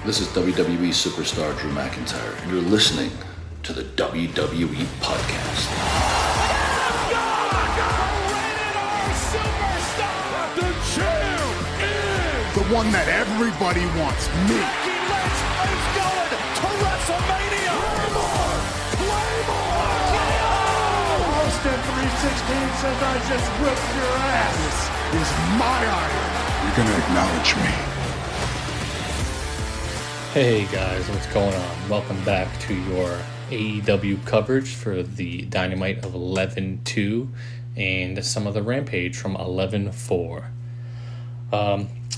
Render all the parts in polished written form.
This is WWE superstar Drew McIntyre, and you're listening to the WWE Podcast. The champ is the one that everybody wants, me. Becky Lynch is going to WrestleMania. Claymore! Austin 316 says I just whipped your ass. This is my iron. You're gonna acknowledge me. Hey guys, what's going on? Welcome back to your AEW coverage for the Dynamite of 11-2 and some of the Rampage from 11-4.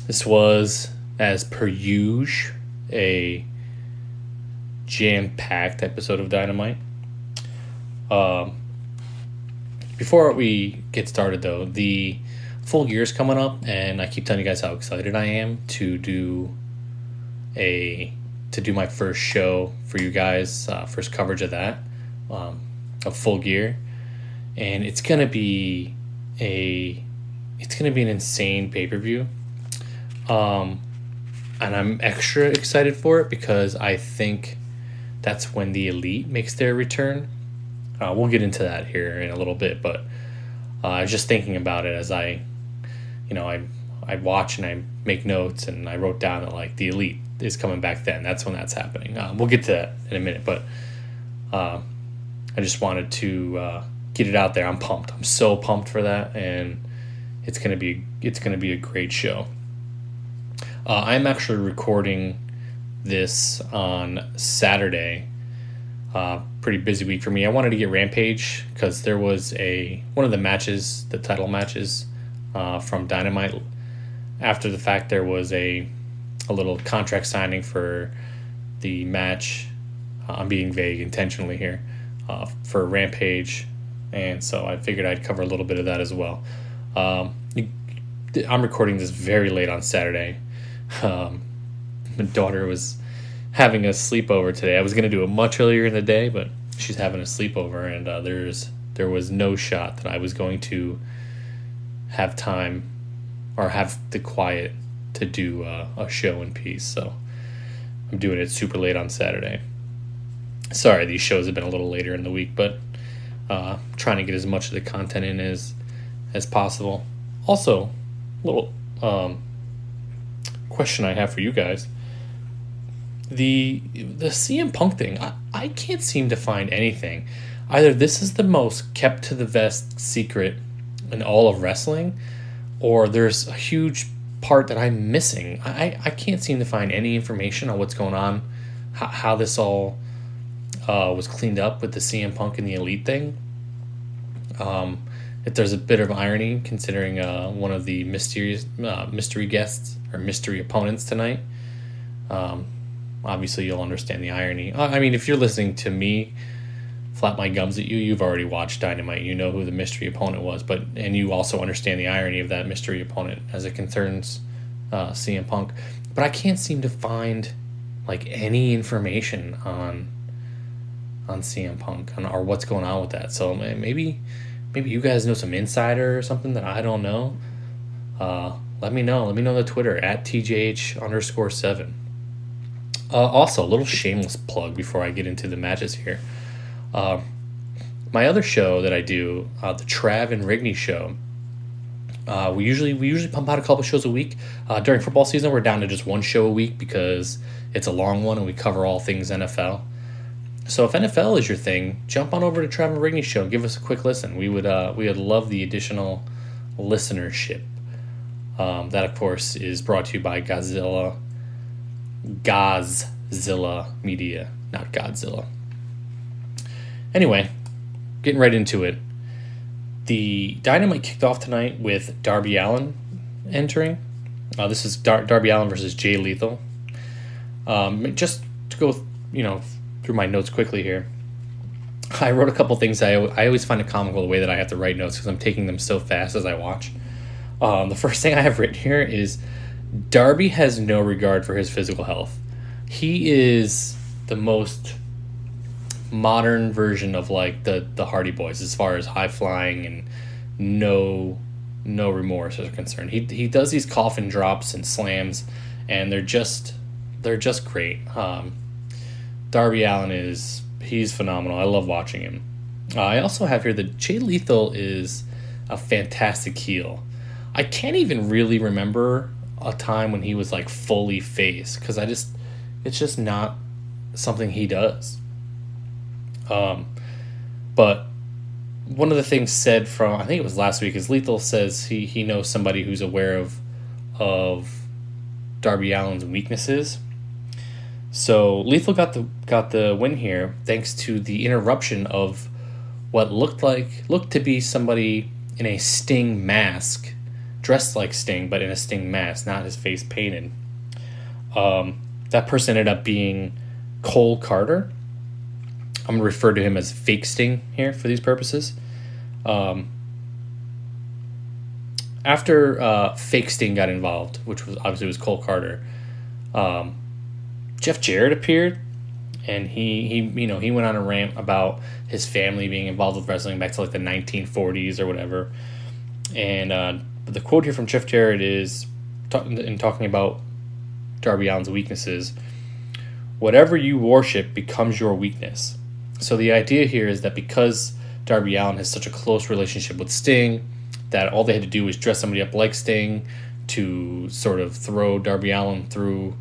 This was, as per usual, a jam-packed episode of Dynamite. Before we get started though, the full year's coming up, and I keep telling you guys how excited I am to do my first show for you guys, first coverage of that, of Full Gear, and it's gonna be an insane pay-per-view, and I'm extra excited for it because I think that's when the Elite makes their return. We'll get into that here in a little bit, but I was just thinking about it as I watch and I make notes, and I wrote down that like the Elite is coming back then. That's when that's happening. We'll get to that in a minute, but I just wanted to get it out there. I'm pumped. I'm so pumped for that, and it's gonna be a great show. I'm actually recording this on Saturday. Pretty busy week for me. I wanted to get Rampage because there was one of the matches, the title matches from Dynamite. After the fact, there was a little contract signing for the match. I'm being vague intentionally here, for Rampage, and so I figured I'd cover a little bit of that as well. I'm recording this very late on Saturday. My daughter was having a sleepover today. I was going to do it much earlier in the day, but she's having a sleepover, and there was no shot that I was going to have time or have the quiet to do a show in peace. So I'm doing it super late on Saturday. Sorry, these shows have been a little later in the week, but trying to get as much of the content in as possible. Also, a little question I have for you guys. The CM Punk thing, I can't seem to find anything. Either this is the most kept to the vest secret in all of wrestling, or there's a huge part that I'm missing. I can't seem to find any information on what's going on, how this all was cleaned up with the CM Punk and the Elite thing. If there's a bit of irony considering one of the mystery guests or mystery opponents tonight. Obviously, you'll understand the irony. I mean, if you're listening to me flap my gums at you, you've already watched Dynamite. You know who the mystery opponent was, and you also understand the irony of that mystery opponent as it concerns CM Punk. But I can't seem to find like any information on CM Punk or what's going on with that. So maybe you guys know some insider or something that I don't know. Let me know. Let me know on the Twitter at TJH_7. Also, a little shameless plug before I get into the matches here. My other show that I do, the Trav and Rigney show, we usually pump out a couple shows a week. During football season, we're down to just one show a week because it's a long one and we cover all things NFL. So if NFL is your thing, jump on over to Trav and Rigney show. Give us a quick listen. We would love the additional listenership. That of course is brought to you by Gazzilla Media, not Godzilla. Anyway, getting right into it. The Dynamite kicked off tonight with Darby Allin entering. This is Darby Allin versus Jay Lethal. Just to go, through my notes quickly here. I wrote a couple things. I always find it comical the way that I have to write notes because I'm taking them so fast as I watch. The first thing I have written here is Darby has no regard for his physical health. He is the most modern version of like the Hardy Boys as far as high flying and no remorse are concerned. He does these coffin drops and slams, and they're just they're just great. Darby Allin he's phenomenal. I love watching him. I also have here that Jay Lethal is a fantastic heel. I can't even really remember a time when he was like fully face, because it's just not something he does. But one of the things said from, I think it was last week, is Lethal says he knows somebody who's aware of Darby Allin's weaknesses. So Lethal got the win here thanks to the interruption of what looked to be somebody in a Sting mask, dressed like Sting, but in a Sting mask, not his face painted. That person ended up being Cole Carter. I'm going to refer to him as Fake Sting here for these purposes. After Fake Sting got involved, which was obviously was Cole Carter, Jeff Jarrett appeared, and he went on a rant about his family being involved with wrestling back to like the 1940s or whatever. And the quote here from Jeff Jarrett is, talking about Darby Allin's weaknesses, "Whatever you worship becomes your weakness." So the idea here is that because Darby Allin has such a close relationship with Sting, that all they had to do was dress somebody up like Sting to sort of throw Darby Allin through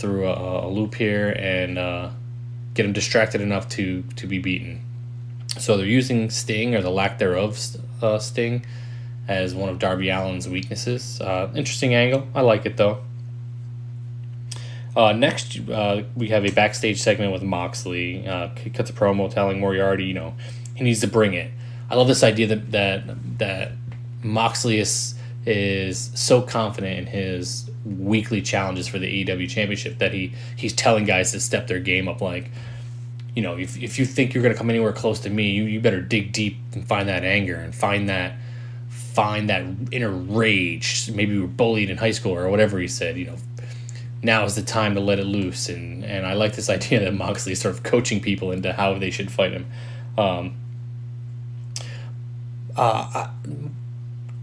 a loop here and get him distracted enough to be beaten. So they're using Sting, or the lack thereof Sting, as one of Darby Allin's weaknesses. Interesting angle. I like it, though. Next, we have a backstage segment with Moxley. He cuts a promo telling Moriarty, he needs to bring it. I love this idea that Moxley is so confident in his weekly challenges for the AEW Championship that he's telling guys to step their game up. Like, if you think you're going to come anywhere close to me, you better dig deep and find that anger and find that inner rage. Maybe you were bullied in high school or whatever he said. Now is the time to let it loose. And I like this idea that Moxley is sort of coaching people into how they should fight him.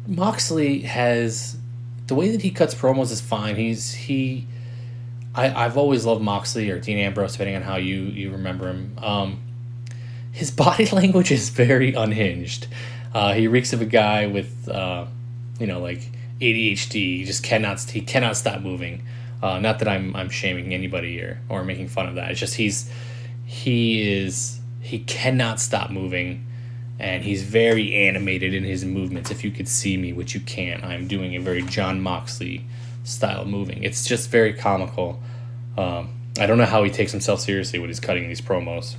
Moxley has, the way that he cuts promos is fine. I've always loved Moxley, or Dean Ambrose, depending on how you remember him. His body language is very unhinged. He reeks of a guy with like ADHD. He cannot stop moving. Not that I'm shaming anybody or making fun of that. It's just he cannot stop moving, and he's very animated in his movements. If you could see me, which you can't, I'm doing a very John Moxley style moving. It's just very comical. I don't know how he takes himself seriously when he's cutting these promos.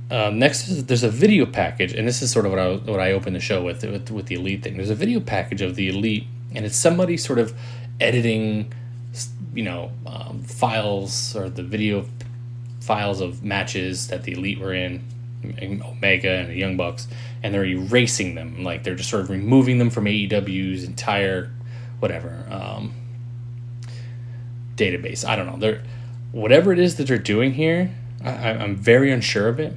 Next, there's a video package, and this is sort of what I opened the show with the Elite thing. There's a video package of the Elite, and it's somebody sort of editing, files, or the video files of matches that the Elite were in, Omega and the Young Bucks, and they're erasing them. Like, they're just sort of removing them from AEW's entire database. I don't know. Whatever it is that they're doing here, I'm very unsure of it,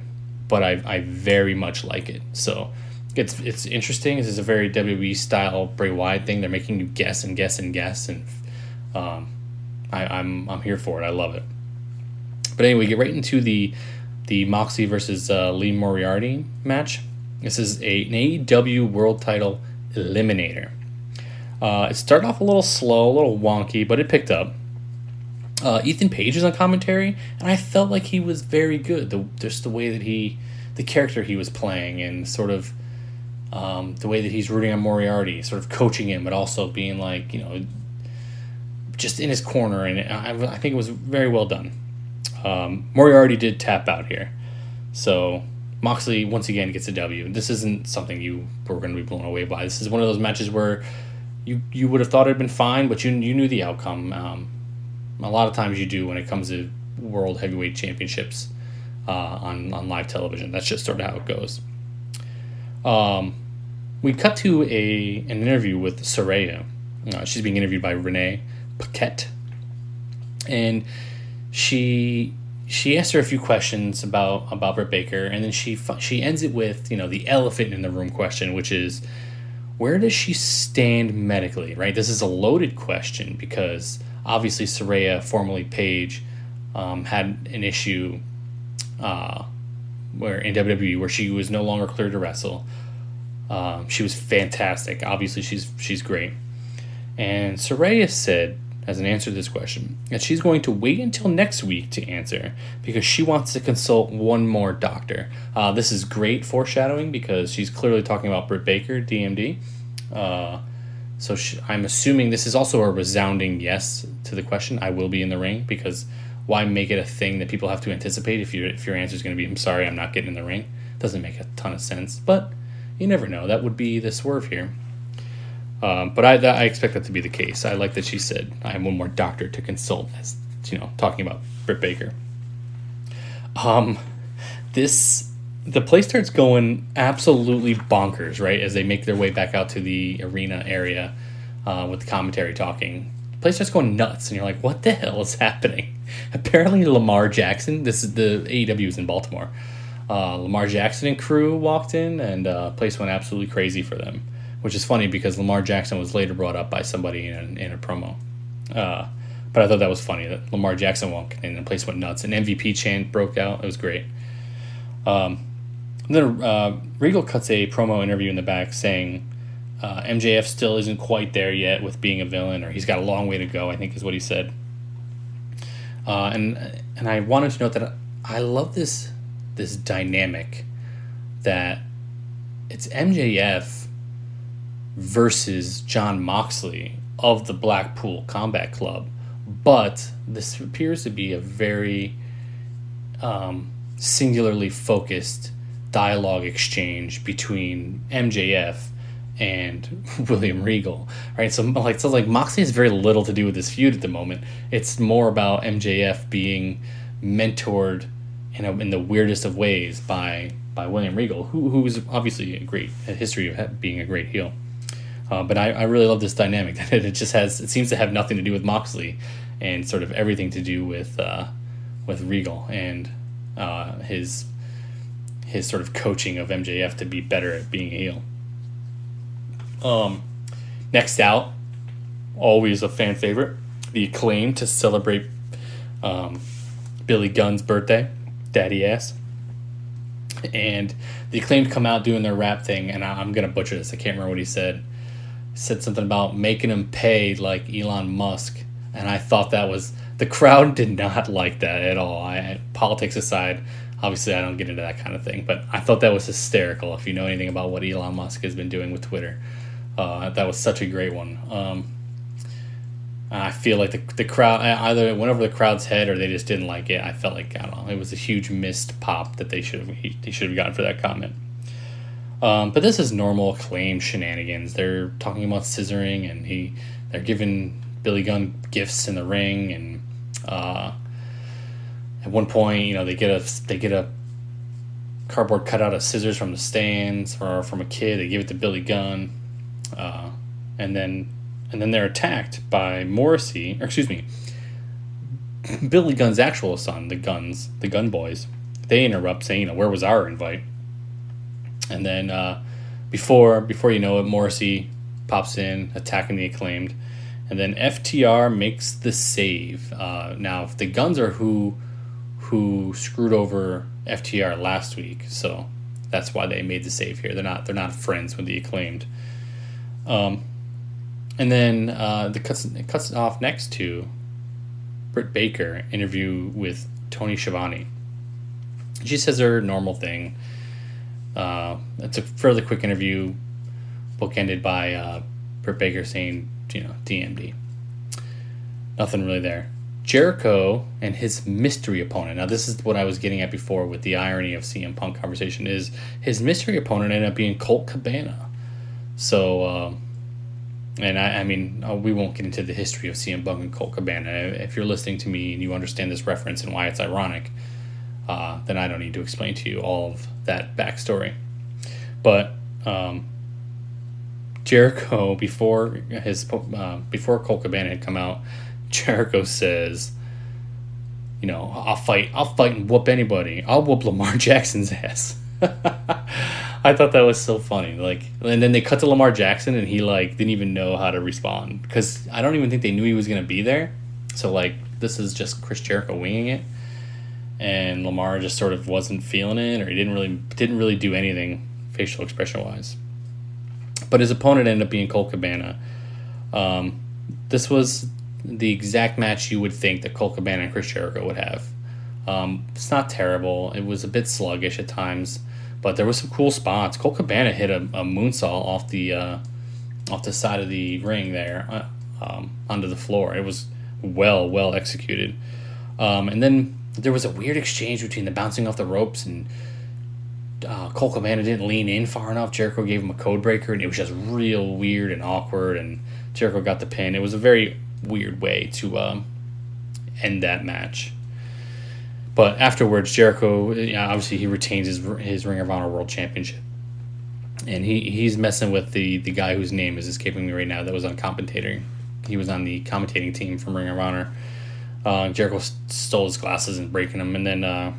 but I very much like it. So it's interesting. This is a very WWE style Bray Wyatt thing. They're making you guess and guess and guess, and I'm here for it. I love it. But anyway, get right into the Moxley versus Lee Moriarty match. This is an AEW World Title Eliminator. It started off a little slow, a little wonky, but it picked up. Ethan Page is on commentary, and I felt like he was very good. Just the way that the character he was playing, and sort of the way that he's rooting on Moriarty, sort of coaching him, but also being like, just in his corner, and I think it was very well done. Moriarty did tap out here, so Moxley once again gets a W. This isn't something you were going to be blown away by. This is one of those matches where you would have thought it had been fine, but you knew the outcome. A lot of times you do when it comes to World Heavyweight Championships on live television. That's just sort of how it goes. We cut to an interview with Saraya. She's being interviewed by Renee Paquette, and she asked her a few questions about Britt Baker, and then she ends it with the elephant in the room question, which is, where does she stand medically, right? This is a loaded question because obviously Saraya, formerly Paige, had an issue where in WWE where she was no longer cleared to wrestle. She was fantastic. Obviously, she's great. And Saraya said, as an answer to this question, that she's going to wait until next week to answer because she wants to consult one more doctor. This is great foreshadowing because she's clearly talking about Britt Baker, DMD. I'm assuming this is also a resounding yes to the question. I will be in the ring because why make it a thing that people have to anticipate if your answer is going to be, I'm sorry, I'm not getting in the ring? Doesn't make a ton of sense, but you never know. That would be the swerve here. But I expect that to be the case. I like that she said, I have one more doctor to consult, as talking about Britt Baker. The place starts going absolutely bonkers, right? As they make their way back out to the arena area with the commentary talking. The place starts going nuts, and you're like, what the hell is happening? Apparently Lamar Jackson, this is the AEW is in Baltimore. Lamar Jackson and crew walked in, and place went absolutely crazy for them. Which is funny because Lamar Jackson was later brought up by somebody in a promo. But I thought that was funny that Lamar Jackson walked in and the place went nuts. An MVP chant broke out. It was great. Then Regal cuts a promo interview in the back saying MJF still isn't quite there yet with being a villain, or he's got a long way to go, I think is what he said. And I wanted to note that I love this dynamic that it's MJF versus Jon Moxley of the Blackpool Combat Club, but this appears to be a very singularly focused dialogue exchange between MJF and William Regal, right? So Moxley has very little to do with this feud at the moment. It's more about MJF being mentored in the weirdest of ways by William Regal, who's obviously a history of being a great heel. But I really love this dynamic that it seems to have nothing to do with Moxley and sort of everything to do with Regal and his sort of coaching of MJF to be better at being a heel. Next out, always a fan favorite, the Acclaim to celebrate Billy Gunn's birthday, Daddy Ass. And the Acclaim come out doing their rap thing, and I'm going to butcher this. I can't remember what he said. He said something about making him pay like Elon Musk. And I thought that was... The crowd did not like that at all. Politics aside, obviously I don't get into that kind of thing. But I thought that was hysterical if you know anything about what Elon Musk has been doing with Twitter. That was such a great one. I feel like the crowd either went over the crowd's head or they just didn't like it. I felt like, I don't know, it was a huge missed pop that they should have gotten for that comment. But this is normal Acclaim shenanigans. They're talking about scissoring, and they're giving Billy Gunn gifts in the ring, and at one point, they get a cardboard cutout of scissors from the stands or from a kid. They give it to Billy Gunn, and then they're attacked by Billy Gunn's actual son, the Gun Boys. They interrupt, saying, where was our invite? And then before you know it, Morrissey pops in, attacking the Acclaimed. And then FTR makes the save. Now, the Guns are who screwed over FTR last week, so that's why they made the save here. They're not friends with the Acclaimed. And then it cuts off next to Britt Baker interview with Tony Schiavone. She says her normal thing. It's a fairly quick interview, bookended by Britt Baker saying, DMD. Nothing really there. Jericho and his mystery opponent. Now, this is what I was getting at before with the irony of CM Punk conversation, is his mystery opponent ended up being Colt Cabana. So, and I mean, we won't get into the history of CM Punk and Colt Cabana. If you're listening to me and you understand this reference and why it's ironic, then I don't need to explain to you all of that backstory. But Jericho, before Colt Cabana had come out, Jericho says, I'll fight and whoop anybody. I'll whoop Lamar Jackson's ass. I thought that was so funny. Like, and then they cut to Lamar Jackson, and he like didn't even know how to respond because I don't even think they knew he was gonna be there. So like, this is just Chris Jericho winging it, and Lamar just sort of wasn't feeling it, or he didn't really do anything facial expression wise. But his opponent ended up being Colt Cabana. This was the exact match you would think that Colt Cabana and Chris Jericho would have. It's not terrible. It was a bit sluggish at times, but there was some cool spots. Colt Cabana hit a moonsault off the side of the ring there, onto the floor. It was well executed. And then there was a weird exchange between the bouncing off the ropes, and Colt Cabana didn't lean in far enough. Jericho gave him a code breaker, and it was just real weird and awkward, and Jericho got the pin. It was a very weird way to end that match. But afterwards, Jericho, obviously he retains his Ring of Honor World Championship. And he's messing with the guy whose name is escaping me right now that was on commentating. He was on the commentating team from Ring of Honor. Jericho stole his glasses and breaking them. And then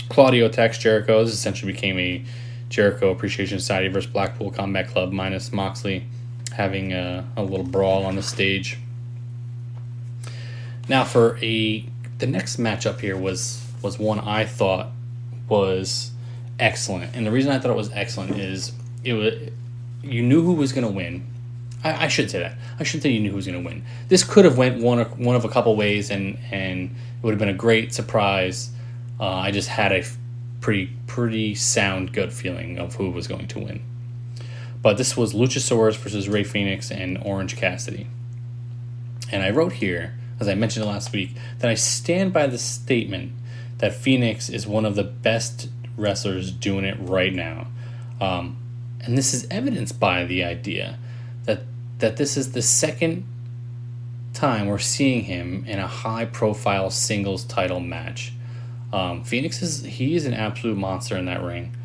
Claudio attacks Jericho. This essentially became a Jericho Appreciation Society versus Blackpool Combat Club minus Moxley having a little brawl on the stage. Now for the next matchup here was one I thought was excellent. And the reason I thought it was excellent is you knew who was going to win. I should say that. I shouldn't say you knew who was going to win. This could have went one of a couple ways, and it would have been a great surprise. I just had a pretty sound gut feeling of who was going to win. But this was Luchasaurus versus Rey Fenix and Orange Cassidy. And I wrote here, as I mentioned last week, that I stand by the statement that Phoenix is one of the best wrestlers doing it right now. And this is evidenced by the idea that this is the second time we're seeing him in a high-profile singles title match. Phoenix is an absolute monster in that ring.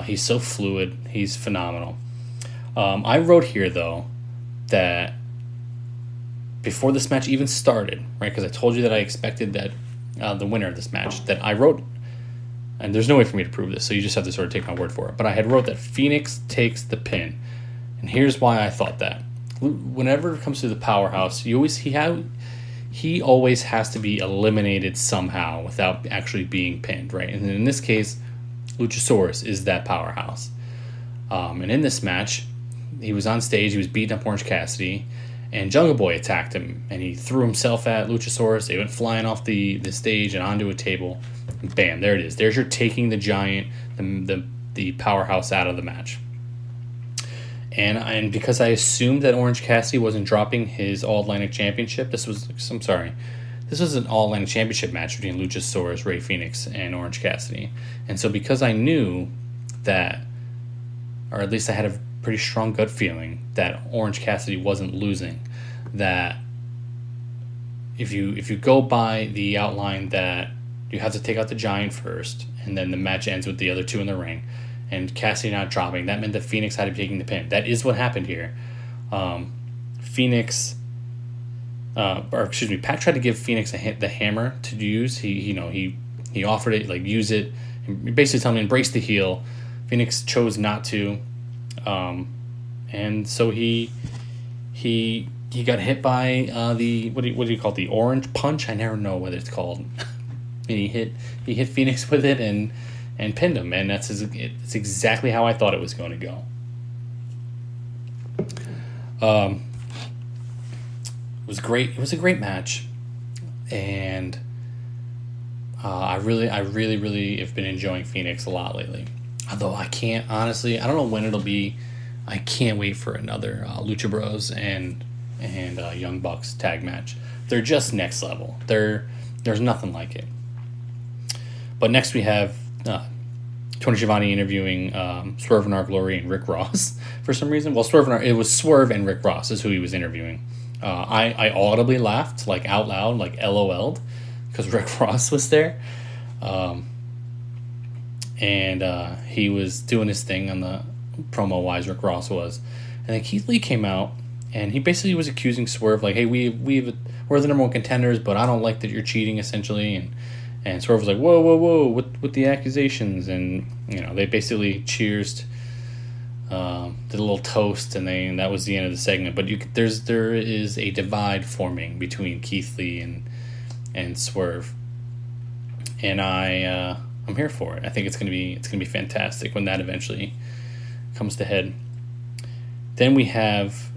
He's so fluid. He's phenomenal. I wrote here, though, that before this match even started, right, because I told you that I expected that the winner of this match, that I wrote, and there's no way for me to prove this, so you just have to sort of take my word for it, but I had wrote that Phoenix takes the pin. And here's why I thought that. Whenever it comes to the powerhouse, he always has to be eliminated somehow without actually being pinned, right? And in this case, Luchasaurus is that powerhouse. And in this match, he was on stage, he was beating up Orange Cassidy, and Jungle Boy attacked him, and he threw himself at Luchasaurus. They went flying off the stage and onto a table. And bam, there it is. There's your taking the giant, the powerhouse out of the match. And because I assumed that Orange Cassidy wasn't dropping his All-Atlantic Championship, this was an All-Atlantic Championship match between Luchasaurus, Rey Fenix, and Orange Cassidy. And so because I knew that, or at least I had a pretty strong gut feeling that Orange Cassidy wasn't losing, that if you go by the outline that you have to take out the Giant first, and then the match ends with the other two in the ring, and Cassidy not dropping, that meant that Phoenix had to be taking the pin. That is what happened here. Pat tried to give Phoenix the hammer to use. He offered it, like, use it, and basically telling him embrace the heel. Phoenix chose not to, and so he got hit by the what do you call it, the orange punch? I never know what it's called. And he hit Phoenix with it and pinned him, and it's exactly how I thought it was going to go. It was great. It was a great match, and I really have been enjoying Phoenix a lot lately. Although I don't know when it'll be. I can't wait for another Lucha Bros and Young Bucks tag match. They're just next level. There's nothing like it. But next we have Tony Schiavone interviewing Swerve in Our Glory and Rick Ross for some reason. Well, it was Swerve and Rick Ross is who he was interviewing. I audibly laughed, like out loud, like LOL'd, because Rick Ross was there. And he was doing his thing on the promo-wise, Rick Ross was. And then Keith Lee came out, and he basically was accusing Swerve, like, hey, we're the number one contenders, but I don't like that you're cheating, essentially. And Swerve was like, whoa, with the accusations. And, they basically cheersed did a little toast, and that was the end of the segment. But there is a divide forming between Keith Lee and Swerve, and I'm here for it. I think it's gonna be fantastic when that eventually comes to head. Then we have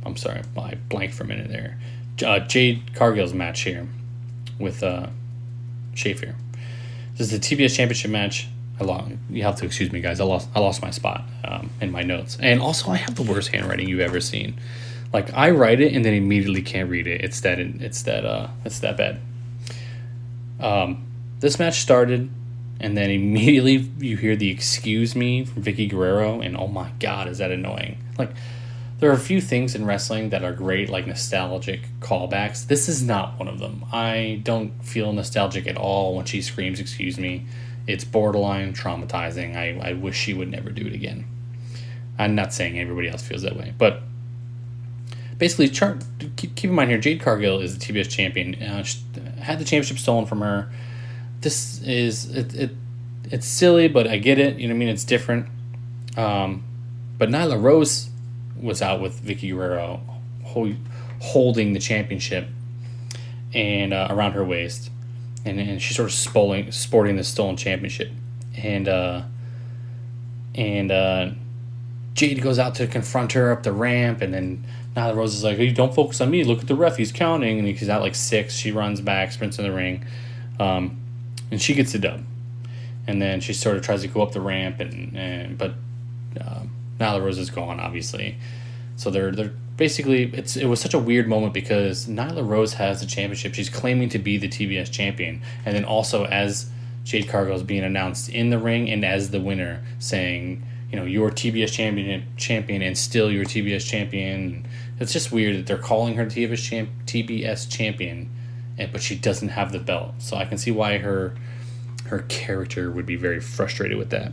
I'm sorry, I blanked for a minute there. Jade Cargill's match here with Schaefer. This is the TBS Championship match. You have to excuse me, guys. I lost my spot in my notes, and also I have the worst handwriting you've ever seen. Like, I write it and then immediately can't read it. It's that bad. This match started, and then immediately you hear the "excuse me" from Vicky Guerrero, and oh my god, is that annoying! Like, there are a few things in wrestling that are great, like nostalgic callbacks. This is not one of them. I don't feel nostalgic at all when she screams "excuse me." It's borderline traumatizing. I wish she would never do it again. I'm not saying everybody else feels that way, but basically, keep in mind here, Jade Cargill is the TBS champion. She had the championship stolen from her. This is it's silly, but I get it. You know what I mean? It's different. But Nyla Rose was out with Vicky Guerrero holding the championship and around her waist, and she's sort of sporting the stolen championship, and Jade goes out to confront her up the ramp, and then Nyla Rose is like, "Hey, don't focus on me. Look at the ref. He's counting." And he's out like 6. She runs back, sprints in the ring, and she gets the dub. And then she sort of tries to go up the ramp, but Nyla Rose is gone, obviously. So they're basically, it was such a weird moment because Nyla Rose has the championship. She's claiming to be the TBS champion, and then also as Jade Cargill is being announced in the ring and as the winner, saying, you know, "You're TBS champion and still your TBS champion." It's just weird that they're calling her TBS champion, but she doesn't have the belt. So I can see why her character would be very frustrated with that.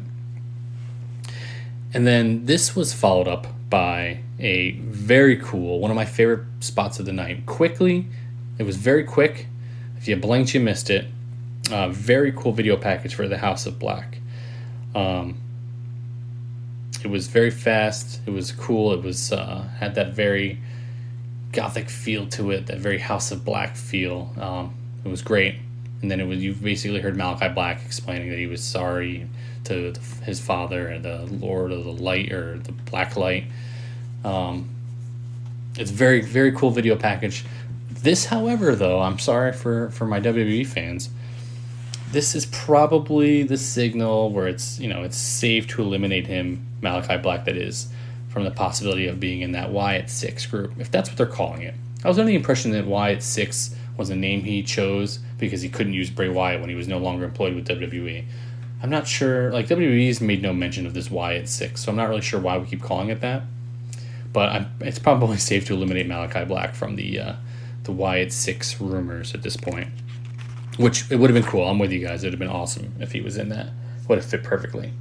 And then this was followed up by a very cool, one of my favorite spots of the night. Quickly, it was very quick. If you blinked, you missed it. Very cool video package for the House of Black. It was very fast. It was cool. It was had that very gothic feel to it, that very House of Black feel. It was great. And then you basically heard Malachi Black explaining that he was sorry to his father and the Lord of the Light, or the Black Light. It's very, very cool video package. This, however, though, I'm sorry for my WWE fans, this is probably the signal where it's safe to eliminate him, Malachi Black, that is, from the possibility of being in that Wyatt 6 group, if that's what they're calling it. I was under the impression that Wyatt 6 was a name he chose because he couldn't use Bray Wyatt when he was no longer employed with WWE. I'm not sure, like, WWE's made no mention of this Wyatt 6, so I'm not really sure why we keep calling it that. But it's probably safe to eliminate Malachi Black from the Wyatt 6 rumors at this point. Which, it would have been cool. I'm with you guys. It would have been awesome if he was in that. Would have fit perfectly.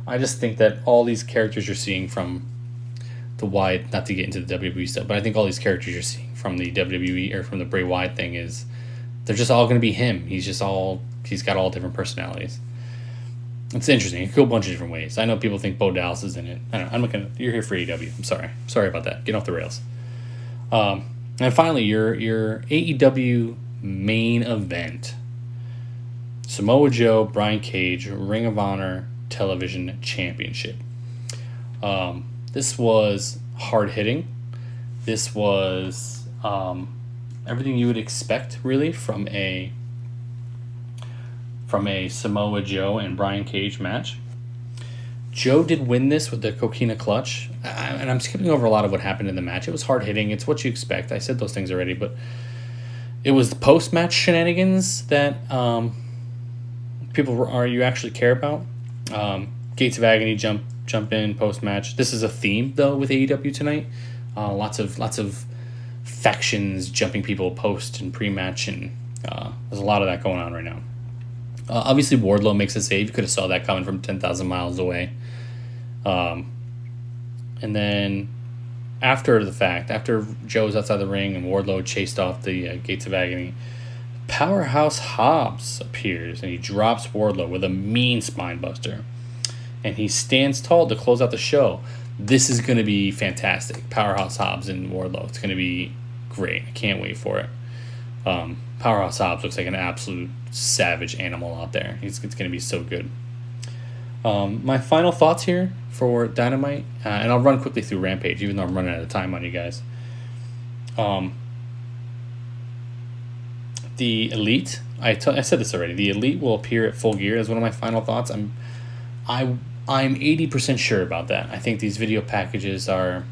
I just think that all these characters you're seeing from the Wyatt, not to get into the WWE stuff, but I think all these characters you're seeing from the WWE or from the Bray Wyatt thing they're just all going to be him. He's got all different personalities. It's interesting. It could go a bunch of different ways. I know people think Bo Dallas is in it. I don't know. I'm not gonna. You're here for AEW. I'm sorry. Sorry about that. Get off the rails. And finally, your AEW main event: Samoa Joe, Brian Cage, Ring of Honor Television Championship. This was hard hitting. This was everything you would expect, really, from a Samoa Joe and Brian Cage match. Joe did win this with the Coquina Clutch, and I'm skipping over a lot of what happened in the match. It was hard hitting. It's what you expect. I said those things already, but it was the post match shenanigans that you actually care about. Gates of Agony jump in post match. This is a theme though with AEW tonight. Lots of factions jumping people post and pre match, and there's a lot of that going on right now. Obviously, Wardlow makes a save. You could have saw that coming from 10,000 miles away. And then after the fact, after Joe was outside the ring and Wardlow chased off the Gates of Agony, Powerhouse Hobbs appears and he drops Wardlow with a mean spine buster. And he stands tall to close out the show. This is going to be fantastic. Powerhouse Hobbs and Wardlow. It's going to be great. I can't wait for it. Powerhouse Hobbs looks like an absolute savage animal out there. It's going to be so good. My final thoughts here for Dynamite, and I'll run quickly through Rampage, even though I'm running out of time on you guys. The Elite, I said this already. The Elite will appear at Full Gear as one of my final thoughts. I'm 80% sure about that. I think these video packages are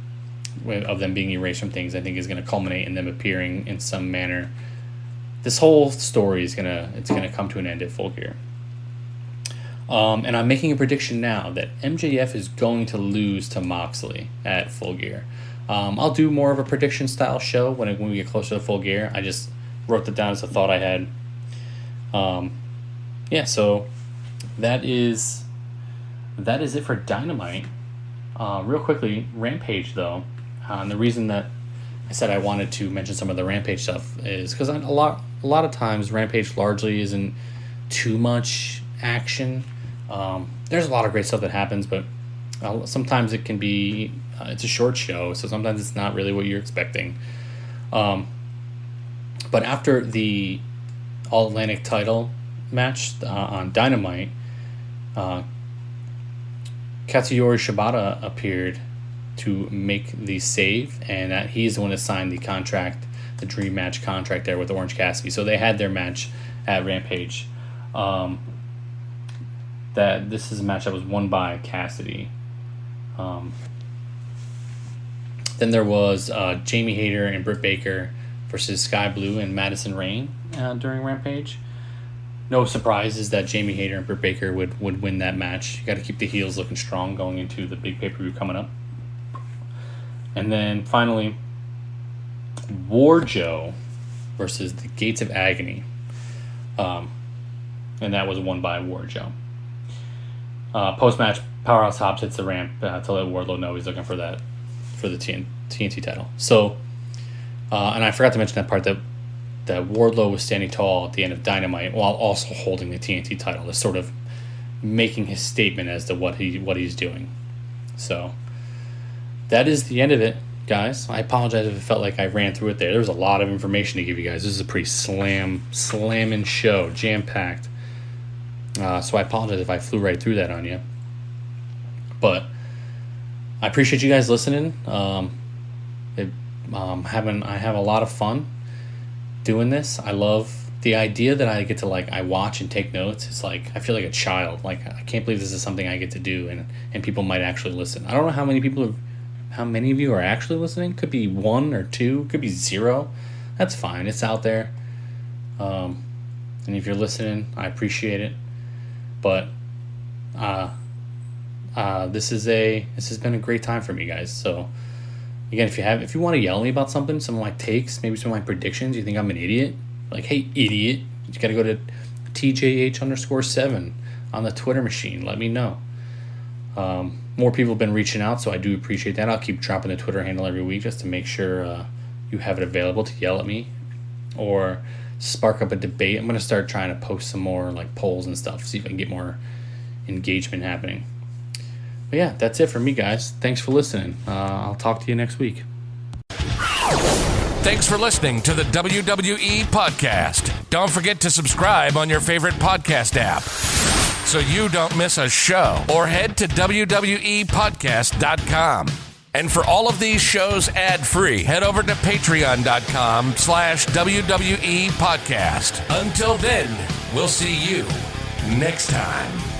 of them being erased from things. I think is going to culminate in them appearing in some manner. This whole story is gonna come to an end at Full Gear. And I'm making a prediction now that MJF is going to lose to Moxley at Full Gear. I'll do more of a prediction style show when we get closer to Full Gear. I just wrote that down as a thought I had. So that is it for Dynamite. Real quickly, Rampage though, and the reason that I said I wanted to mention some of the Rampage stuff is because a lot of times Rampage largely isn't too much action. There's a lot of great stuff that happens, but sometimes it can be it's a short show, so sometimes it's not really what you're expecting. But after the All Atlantic title match on Dynamite, Katsuyori Shibata appeared to make the save, and he's the one that signed the contract, the dream match contract there with Orange Cassidy. So they had their match at Rampage. That this is a match that was won by Cassidy. Then there was Jamie Hayter and Britt Baker versus Sky Blue and Madison Rayne during Rampage. No surprises that Jamie Hayter and Britt Baker would win that match. You got to keep the heels looking strong going into the big pay-per-view coming up. And then finally, Wardlow versus the Gates of Agony. And that was won by Wardlow. Post-match, Powerhouse Hobbs hits the ramp to let Wardlow know he's looking for the TNT title. So, and I forgot to mention that part that Wardlow was standing tall at the end of Dynamite while also holding the TNT title, to sort of making his statement as to what he's doing. So that is the end of it, guys. I apologize if it felt like I ran through it there. There was a lot of information to give you guys. This is a pretty slamming show, jam-packed. So I apologize if I flew right through that on you. But I appreciate you guys listening. I have a lot of fun doing this. I love the idea that I get to I watch and take notes. It's like I feel like a child. Like I can't believe this is something I get to do, and people might actually listen. I don't know how many of you are actually listening. Could be 1 or 2. Could be 0. That's fine. It's out there. And if you're listening, I appreciate it. But this has been a great time for me, guys. So again, if you want to yell at me about something, some of my takes, maybe some of my predictions, you think I'm an idiot, like, hey, idiot, you got to go to TJH_7 on the Twitter machine. Let me know. More people have been reaching out, so I do appreciate that. I'll keep dropping the Twitter handle every week just to make sure you have it available to yell at me or spark up a debate. I'm going to start trying to post some more polls and stuff, see if I can get more engagement happening. But yeah, that's it for me, guys. Thanks for listening. I'll talk to you next week. Thanks for listening to the WWE Podcast. Don't forget to subscribe on your favorite podcast app so you don't miss a show, or head to WWEpodcast.com. And for all of these shows ad-free, head over to patreon.com/WWE Podcast. Until then, we'll see you next time.